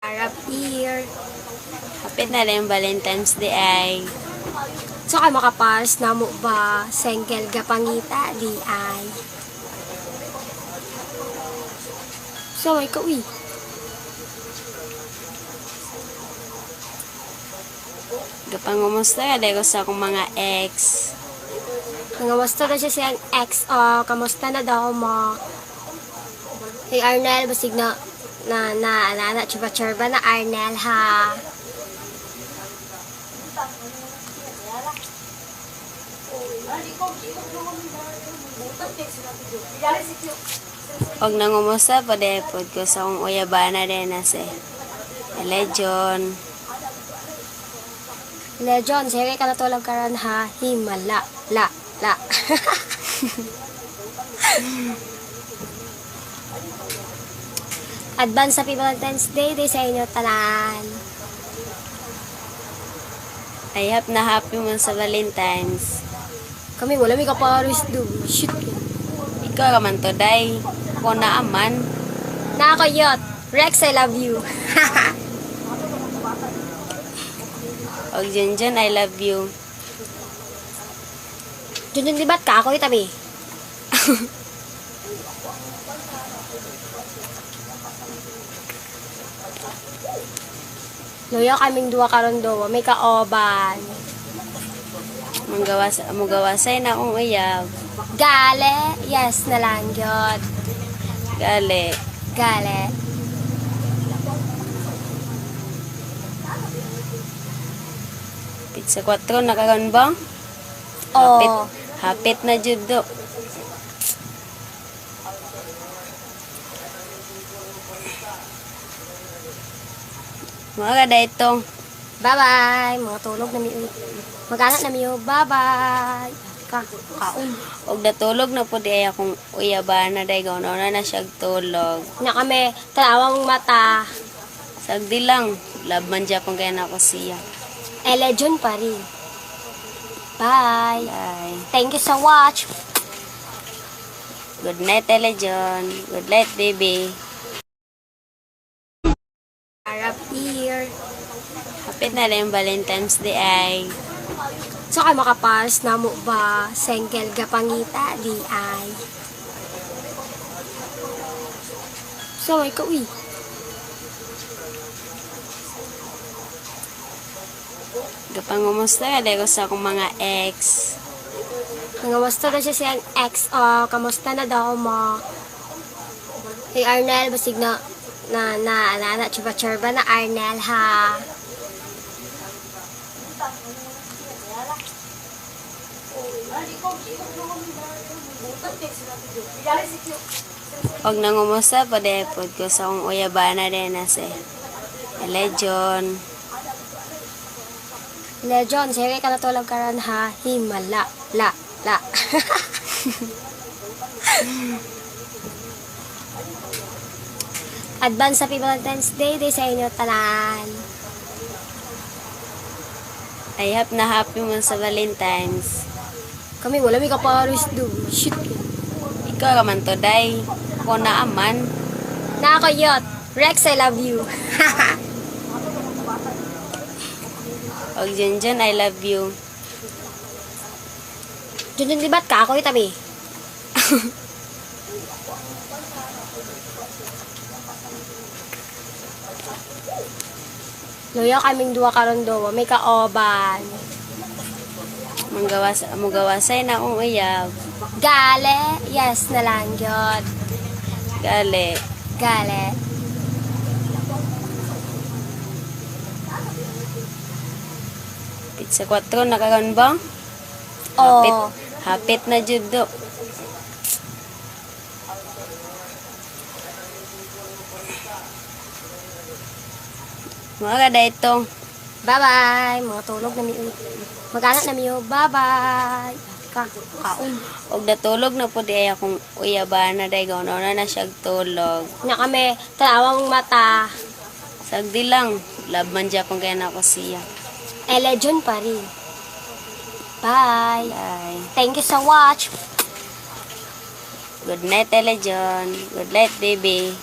Arab Year. Hapit na rin Valentine's Day ay. Saka makapas na mo ba sengkel gapangita di ay. So ay kauwi. Gapangumusta ka dahil sa akong mga ex. Nangamusta na siya siyang ex o kamusta na daw mo. Hey Arnel, basig na chuba-churba na Arnel ha. Og nangumusta pa dahil ko sa akong uyabana din na si Legion. Legion, sige ka natulog ka ron ha. Himala, la. Advance Happy Valentine's Day sa inyo tanan. I hope na happy mo sa Valentine's. Kami wala may kaparis do. Shit. Ikaw ka man to, day. Ako na aman. Nakakayot. Rex, I love you. Og Junjun, I love you. Junjun, di ba't ka ako itabi? Loyo kaming duwa karon do, may kaoban. Mugawasay na akong uyab. Gale, yes na lang yun. Gali. Gale. Pizza 4 nakaroon ba? Oh, Hapit na judo. Mga kada itong bye-bye. Mga tulog na miyo. Mag-anak na miyo. Bye-bye. Kaon. og natulog na po di ay akong uyabana day gawno na siya tulog. Na kami, talawang mata. Sagdi lang, love man dya pang kaya na ako siya. Legion pa rin. Bye. Bye. Thank you so much. Good night, Legion. Good night, baby. Arab Year. Hapit na rin Valentine's Day ay. Saka makapas na mo ba sengkel gapangita di ay. So ay kauwi. Gapangumusta ka dahil sa akong mga ex. Nangamusta na siya siyang ex o kamusta na daw mo. Hey Arnel, basig na chuba-churba na Arnel ha. Og nangumusta pa dahil ko sa akong uyabana din na si Legion. Legion, sige ka natulog ka ron ha. Himala, la. Advance Happy Valentine's Day sa inyo tanan. I hope na happy mo sa Valentine's. Kami wala may kaparis do. Shit. Ikaw ka man to, day. Ako na aman. Nakakayot. Rex, I love you. Og Junjun, I love you. Junjun, di ba't ka ako itabi? Loyo kaming duwa karon do, may kaoban. Mugawasay na akong uyab. Gale, yes na lang yun. Gali. Gale. Pizza 4 nakaroon ba? Oh, Hapit na judo. Mga kada itong bye-bye. Mga tulog na miyo. Mag-anak na miyo. Bye-bye. Kaon. og natulog na po di ay akong uyabana day gawno na siya tulog. Na kami, talawang mata. Sagdi lang, love man dya pang kaya na ako siya. Legion pa rin. Bye. Bye. Thank you so much. Good night, Legion. Good night, baby.